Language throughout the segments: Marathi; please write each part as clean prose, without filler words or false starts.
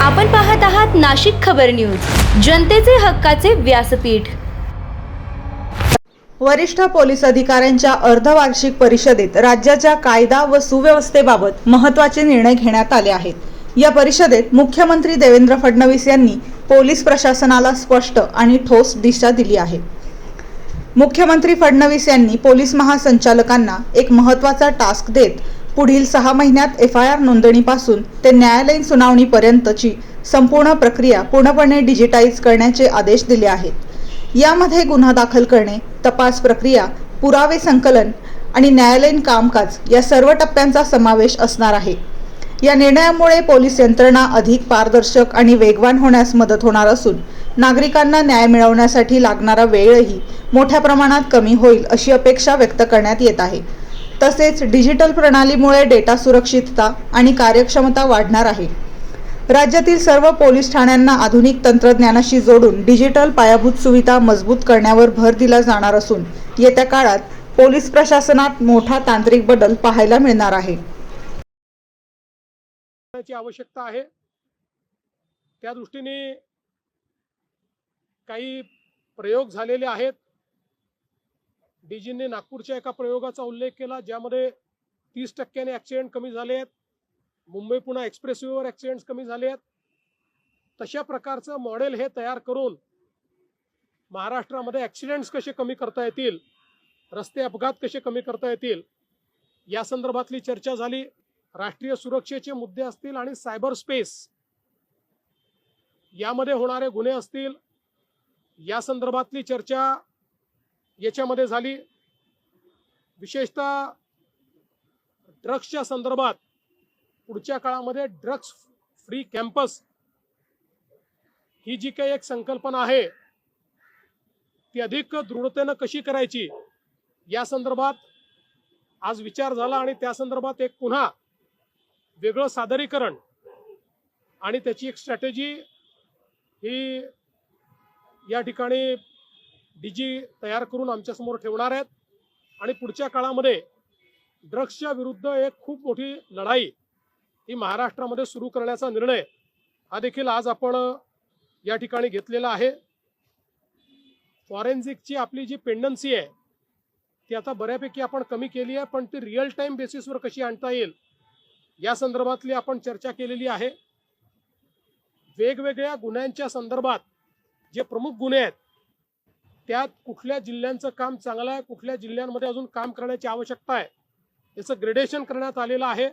आपण पाहत आहात नाशिक खबर न्यूज, जनतेचे हक्काचे व्यासपीठ। वरिष्ठ पोलीस अधिकाऱ्यांच्या अर्धवार्षिक परिषदेत राज्याच्या कायदा व सुव्यवस्थेबाबत महत्त्वाचे निर्णय घेण्यात आले आहेत। या परिषदेत मुख्यमंत्री देवेंद्र फडणवीस यांनी पोलीस प्रशासनाला स्पष्ट आणि ठोस दिशा दिली आहे। मुख्यमंत्री फडणवीस यांनी पोलीस महासंचालकांना एक महत्त्वाचा टास्क देत पुढील 6 महिन्यात FIR नोंदणीपासून ते न्यायालयीन सुनावणीपर्यंतची संपूर्ण प्रक्रिया पूर्णपणे डिजिटाइज करण्याचे आदेश दिले आहेत। यामध्ये गुन्हा दाखल करणे, तपास प्रक्रिया, पुरावे संकलन आणि न्यायालयीन कामकाज या सर्व टप्प्यांचा समावेश असणार आहे। या निर्णयामुळे पोलीस यंत्रणा अधिक पारदर्शक आणि वेगवान होण्यास मदत होणार असून नागरिकांना न्याय मिळवण्यासाठी लागणारा वेळही मोठ्या प्रमाणात कमी होईल अशी अपेक्षा व्यक्त करण्यात येत आहे। तसेच डिजिटल प्रणालीमुळे डेटा सुरक्षितता आणि कार्यक्षमता वाढणार आहे। राज्यातील सर्व पोलीस ठाण्यांना आधुनिक तंत्रज्ञानाशी जोडून डिजिटल पायाभूत सुविधा मजबूत करण्यावर भर दिला जाणार असून येत्या काळात पोलीस प्रशासनात मोठा तांत्रिक बदल पाहायला मिळणार आहे। आवश्यकता आहे त्या दृष्टीने काही प्रयोग झालेले आहेत। डीजीने नागपूरच्या एका प्रयोगाचा उल्लेख केला ज्यामध्ये 30% ॲक्सिडेंट कमी झाले आहेत। मुंबई पुणे एक्सप्रेसवेवर ॲक्सिडेंट्स कमी झाले आहेत। तशा प्रकारचं मॉडेल हे तयार करून महाराष्ट्रामध्ये ॲक्सिडेंट्स कसे कमी करता येतील, रस्ते अपघात कसे कमी करता येतील या संदर्भातली चर्चा झाली। राष्ट्रीय सुरक्षेचे मुद्दे असतील आणि सायबर स्पेस यामध्ये होणारे गुन्हे असतील या संदर्भातली चर्चा याच्यामध्ये झाली। विशेषतः ड्रग्सच्या संदर्भात पुढच्या काळामध्ये ड्रग्स फ्री कॅम्पस ही जी काही एक संकल्पना आहे ती अधिक दृढतेने कशी करायची या संदर्भात आज विचार झाला आणि त्या संदर्भात एक पुन्हा वेगळं सादरीकरण आणि त्याची एक स्ट्रॅटेजी ही या ठिकाणी डीजी तयार करून आमच्यासमोर ठेवणार आहेत आणि पुढच्या काळामध्ये ड्रग्सच्या विरुद्ध एक खूप मोठी लढाई ही महाराष्ट्रामध्ये सुरू करण्याचा निर्णय हा देखील आज आपण या ठिकाणी घेतलेला आहे। फॉरेन्सिकची आपली जी पेंडन्सी आहे ती आता बऱ्यापैकी आपण कमी केली आहे, पण ती रिअल टाइम बेसिसवर कशी आणता येईल या संदर्भातली आपण चर्चा केलेली आहे। वेगवेगळ्या गुन्ह्यांच्या संदर्भात जे प्रमुख गुन्हे आहेत त्यात कुठल्या जिल्ह्यांचं काम चांगलं आहे, कुठल्या जिल्ह्यांमध्ये अजून काम करण्याची आवश्यकता आहे याचं ग्रेडेशन करण्यात आलेलं आहे।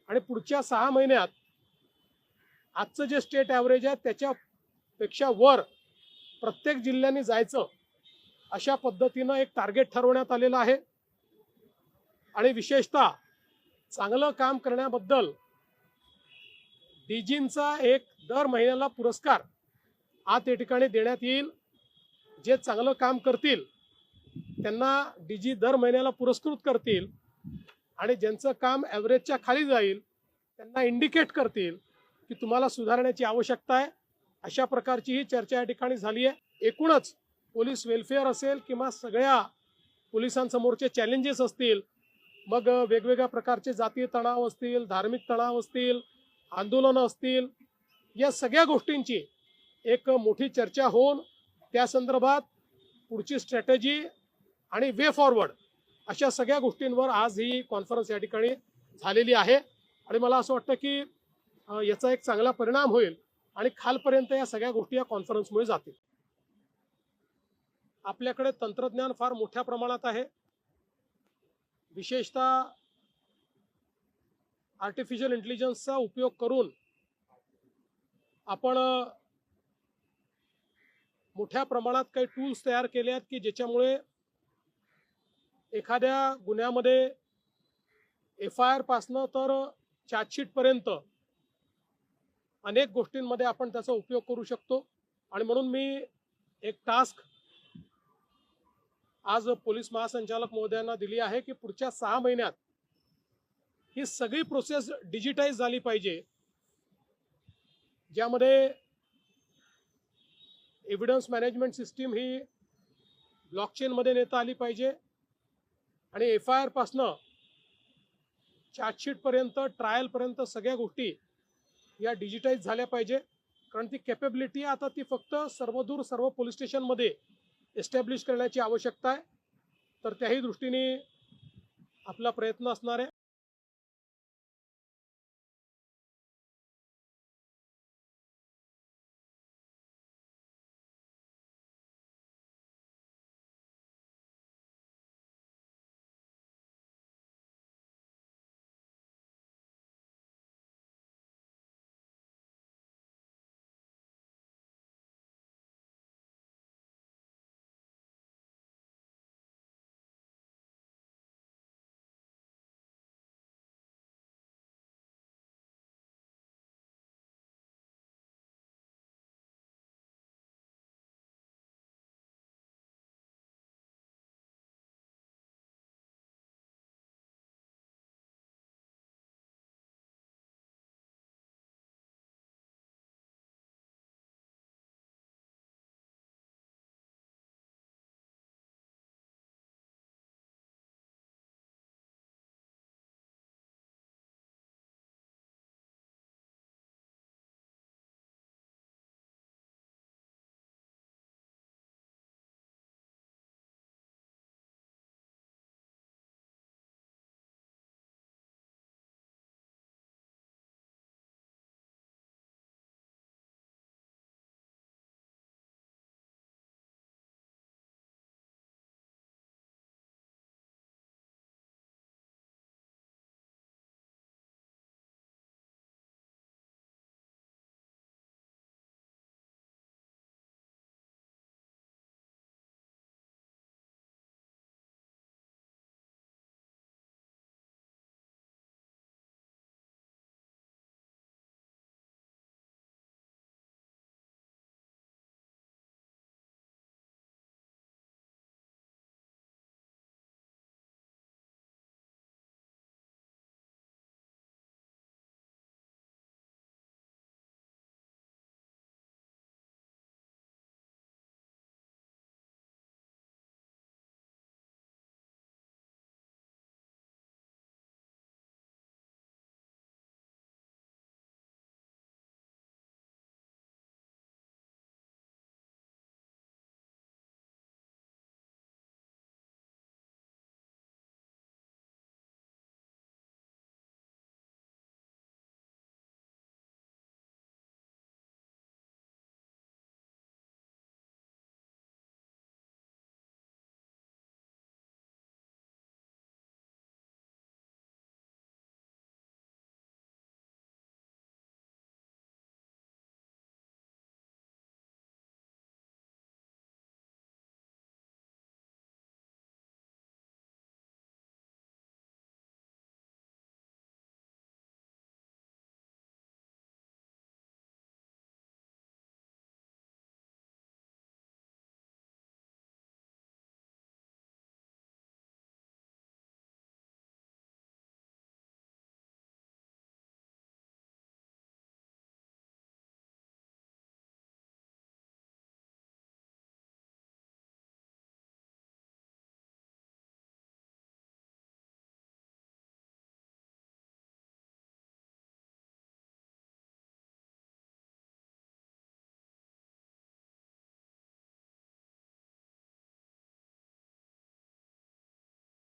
आणि पुढच्या 6 महिन्यात आजचं जे स्टेट ॲव्हरेज आहे त्याच्यापेक्षा वर प्रत्येक जिल्ह्यांनी जायचं अशा पद्धतीनं एक टार्गेट ठरवण्यात आलेलं आहे। आणि विशेषतः चांगलं काम करण्याबद्दल डीजींचा एक दर महिन्याला पुरस्कार आज या ठिकाणी देण्यात येईल। जे चांगलं काम करतील त्यांना डीजी दर महिन्याला पुरस्कृत करतील आणि ज्यांचं काम ॲव्हरेजच्या खाली जाईल त्यांना इंडिकेट करतील की तुम्हाला सुधारण्याची आवश्यकता आहे। अशा प्रकारची ही चर्चा या ठिकाणी झाली आहे। एकूणच पोलीस वेलफेअर असेल किंवा सगळ्या पोलिसांसमोरचे चॅलेंजेस असतील, मग वेगवेगळ्या प्रकारचे जातीय तणाव असतील, धार्मिक तणाव असतील, आंदोलनं असतील, या सगळ्या गोष्टींची एक मोठी चर्चा होऊन त्या संदर्भात पुढची स्ट्रॅटेजी आणि वे फॉरवर्ड अशा सगळ्या गोष्टींवर आज ही कॉन्फरन्स या ठिकाणी झालेली आहे। आणि मला असं वाटतं की याचा एक चांगला परिणाम होईल आणि खालपर्यंत या सगळ्या गोष्टी या कॉन्फरन्समुळे जातील। आपल्याकडे तंत्रज्ञान फार मोठ्या प्रमाणात आहे। विशेषतः आर्टिफिशियल इंटेलिजन्सचा उपयोग करून आपण मोठ्या प्रमाणात काही टूल्स तयार केले आहेत की ज्याच्यामुळे एखाद्या गुन्ह्यामध्ये FIR पासनं तर चार्जशीट पर्यंत अनेक गोष्टींमध्ये आपण त्याचा उपयोग करू शकतो। आणि म्हणून मी एक टास्क आज पोलीस महासंचालक महोदयांना दिली आहे की पुढच्या 6 महिन्यात ही सगळी प्रोसेस डिजिटाइज झाली पाहिजे, ज्यामध्ये एव्हिडन्स मॅनेजमेंट सिस्टीम ही ब्लॉकचेनमध्ये नेता आली पाहिजे आणि FIR पासनं चार्जशीट पर्यंत ट्रायल पर्यंत सगळ्या गोष्टी या डिजिटाईज झाल्या पाहिजे, कारण ती कॅपेबिलिटी आता ती फक्त सर्वदूर सर्व पोलीस स्टेशनमध्ये एस्टॅब्लिश करण्याची आवश्यकता आहे. तर त्याही दृष्टीने आपला प्रयत्न असणार आहे.